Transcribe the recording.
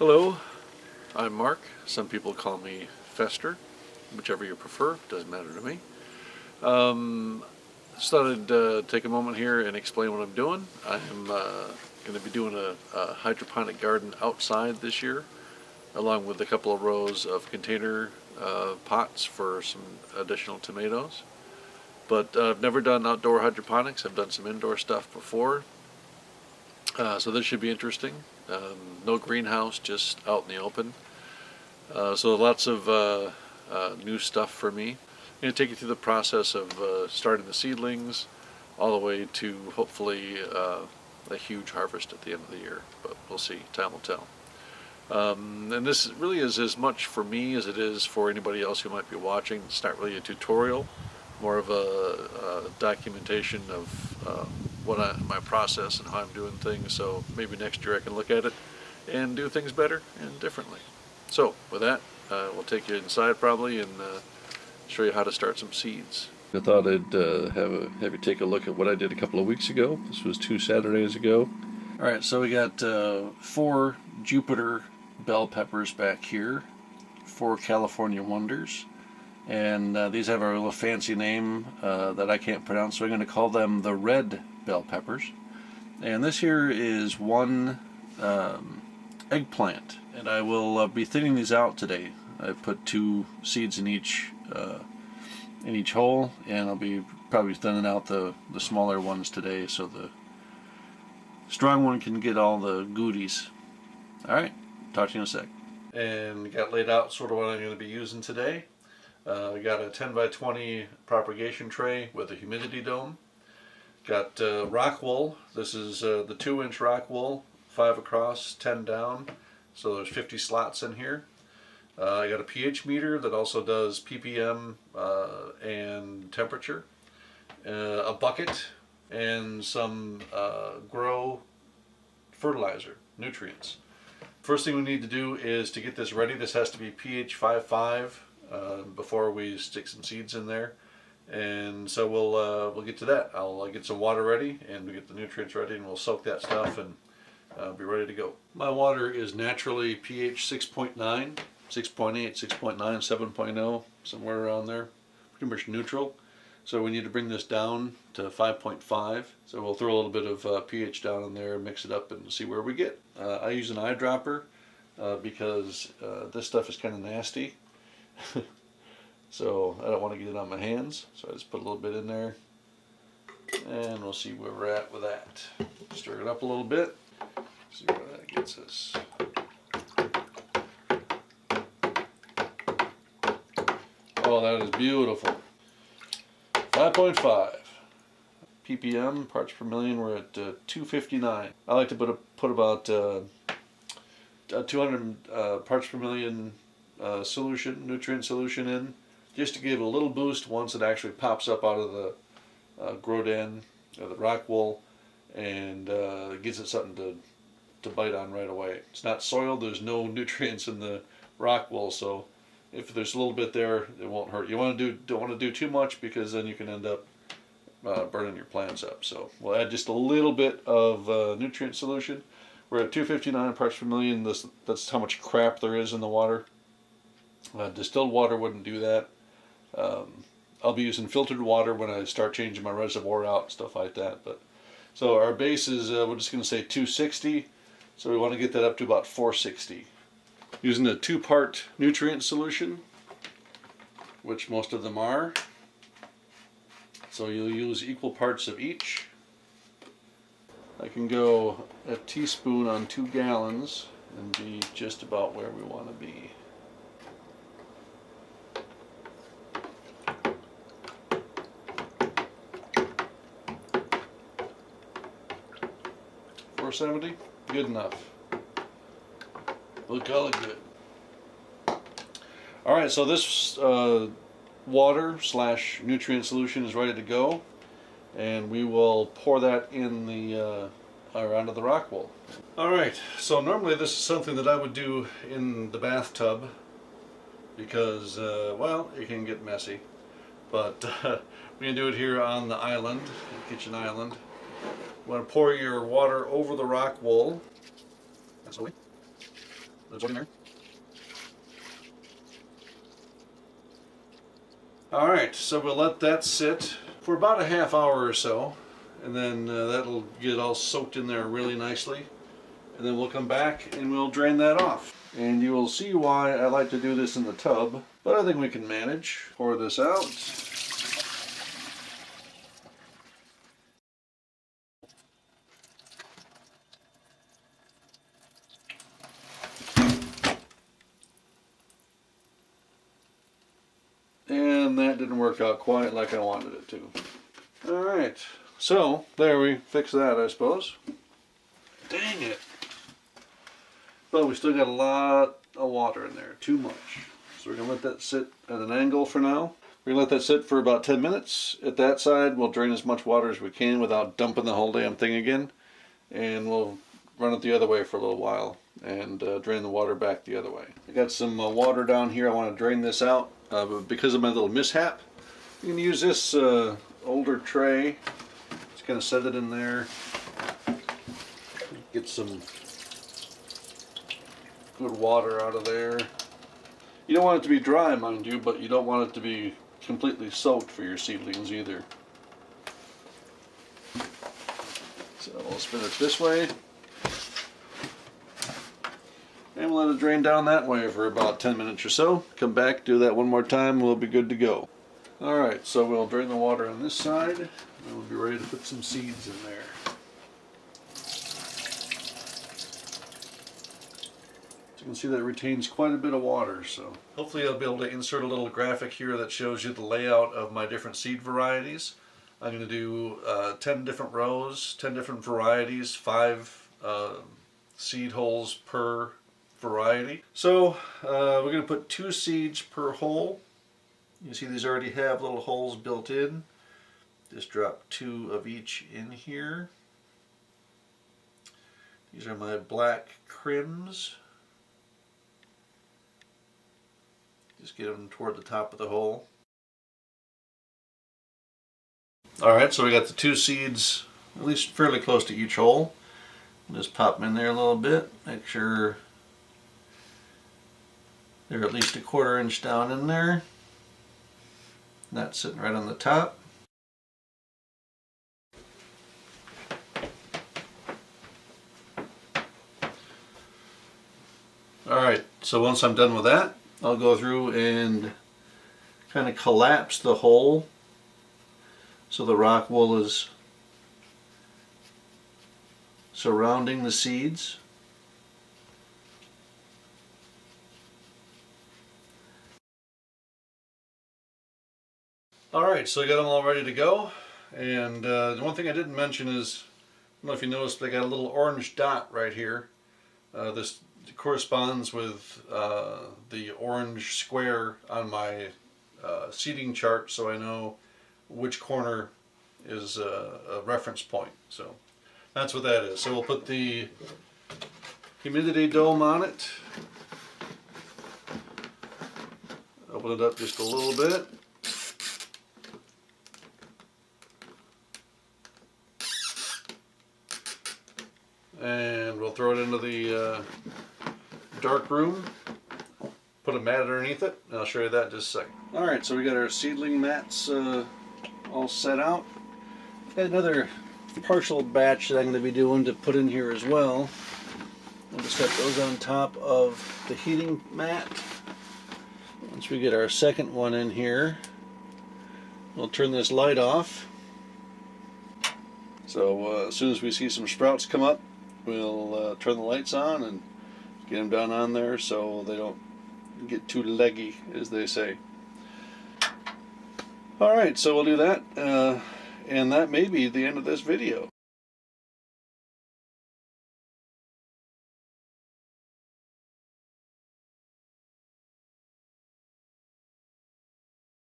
Hello, I'm Mark. Some people call me Fester, whichever you prefer, doesn't matter to me. Just thought I'd take a moment here and explain what I'm doing. I'm going to be doing a hydroponic garden outside this year, along with a couple of rows of container pots for some additional tomatoes. But I've never done outdoor hydroponics. I've done some indoor stuff before. So this should be interesting. No greenhouse, just out in the open. So lots of new stuff for me. I'm going to take you through the process of starting the seedlings all the way to hopefully a huge harvest at the end of the year. But we'll see. Time will tell. And this really is as much for me as it is for anybody else who might be watching. It's not really a tutorial, more of a documentation of my process and how I'm doing things, so maybe next year I can look at it and do things better and differently. So with that, we'll take you inside probably and show you how to start some seeds. I thought I'd have you take a look at what I did a couple of weeks ago. This was 2 Saturdays ago. Alright, so we got 4 Jupiter bell peppers back here, 4 California Wonders. And these have a little fancy name that I can't pronounce, so I'm going to call them the red bell peppers. And this here is 1 eggplant, and I will be thinning these out today. I put 2 seeds in each hole, and I'll be probably thinning out the smaller ones today so the strong one can get all the goodies. Alright, talk to you in a sec. And got laid out sort of what I'm going to be using today. We got a 10 by 20 propagation tray with a humidity dome. Got Rockwool. This is the 2-inch Rockwool, 5 across, 10 down. So there's 50 slots in here. I got a pH meter that also does ppm and temperature. A bucket and some grow fertilizer, nutrients. First thing we need to do is to get this ready. This has to be pH 5.5 before we stick some seeds in there. And so we'll get to that. I'll get some water ready and we get the nutrients ready, and we'll soak that stuff and be ready to go. My water is naturally pH 6.9, 6.8, 6.9, 7.0, somewhere around there. Pretty much neutral. So we need to bring this down to 5.5. So we'll throw a little bit of pH down in there, mix it up, and see where we get. I use an eyedropper because this stuff is kind of nasty. So I don't want to get it on my hands, so I just put a little bit in there, and we'll see where we're at with that. Stir it up a little bit, see where that gets us. Oh, that is beautiful. 5.5 ppm, parts per million. We're at 259. I like to put about 200 parts per million nutrient solution in, just to give a little boost once it actually pops up out of the grow den or the Rockwool, and gives it something to bite on right away. It's not soiled, there's no nutrients in the Rockwool, so if there's a little bit there, it won't hurt. You don't want to do too much, because then you can end up burning your plants up. So we'll add just a little bit of nutrient solution. We're at 259 parts per million. That's how much crap there is in the water. Distilled water wouldn't do that. I'll be using filtered water when I start changing my reservoir out and stuff like that. But so our base is, we're just going to say 260. So we want to get that up to about 460. Using a 2-part nutrient solution, which most of them are. So you'll use equal parts of each. I can go a teaspoon on 2 gallons and be just about where we want to be. $4.70, good enough. Look all good. All right, so this water / nutrient solution is ready to go, and we will pour that in the onto the Rockwool. All right, so normally this is something that I would do in the bathtub because, well, it can get messy. But we're going to do it here on the island, the kitchen island. You want to pour your water over the Rockwool. Slowly. absorb in there. Alright, so we'll let that sit for about a half hour or so, and then that'll get all soaked in there really nicely. And then we'll come back and we'll drain that off. And you will see why I like to do this in the tub, but I think we can manage. Pour this out. And that didn't work out quite like I wanted it to. Alright, so there, we fixed that, I suppose. Dang it. But we still got a lot of water in there, too much. So we're going to let that sit at an angle for now. We're going to let that sit for about 10 minutes. At that side, we'll drain as much water as we can without dumping the whole damn thing again. And we'll run it the other way for a little while and drain the water back the other way. I got some water down here. I want to drain this out. But because of my little mishap, you can use this older tray. Just kind of set it in there. Get some good water out of there. You don't want it to be dry, mind you, but you don't want it to be completely soaked for your seedlings either. So we'll spin it this way. And we'll let it drain down that way for about 10 minutes or so. Come back, do that one more time, we'll be good to go. Alright, so we'll drain the water on this side, and we'll be ready to put some seeds in there. You can see that it retains quite a bit of water, so hopefully I'll be able to insert a little graphic here that shows you the layout of my different seed varieties. I'm going to do 10 different rows, 10 different varieties, 5 seed holes per variety. So we're going to put 2 seeds per hole. You see these already have little holes built in. Just drop 2 of each in here. These are my black crims. Just get them toward the top of the hole. Alright, so we got the 2 seeds at least fairly close to each hole. Just pop them in there a little bit. Make sure they're at least a 1/4 inch down in there. That's sitting right on the top. Alright, so once I'm done with that, I'll go through and kind of collapse the hole so the rock wool is surrounding the seeds. Alright, so I got them all ready to go, and the one thing I didn't mention is, I don't know if you noticed, but I got a little orange dot right here. This corresponds with the orange square on my seeding chart, so I know which corner is a reference point. So that's what that is. So we'll put the humidity dome on it. Open it up just a little bit. And we'll throw it into the dark room, put a mat underneath it, and I'll show you that in just a second. Alright, so we got our seedling mats all set out. Got another partial batch that I'm going to be doing to put in here as well. We'll just set those on top of the heating mat. Once we get our second one in here, we'll turn this light off. So as soon as we see some sprouts come up, we'll turn the lights on and get them down on there so they don't get too leggy, as they say. Alright, so we'll do that, and that may be the end of this video.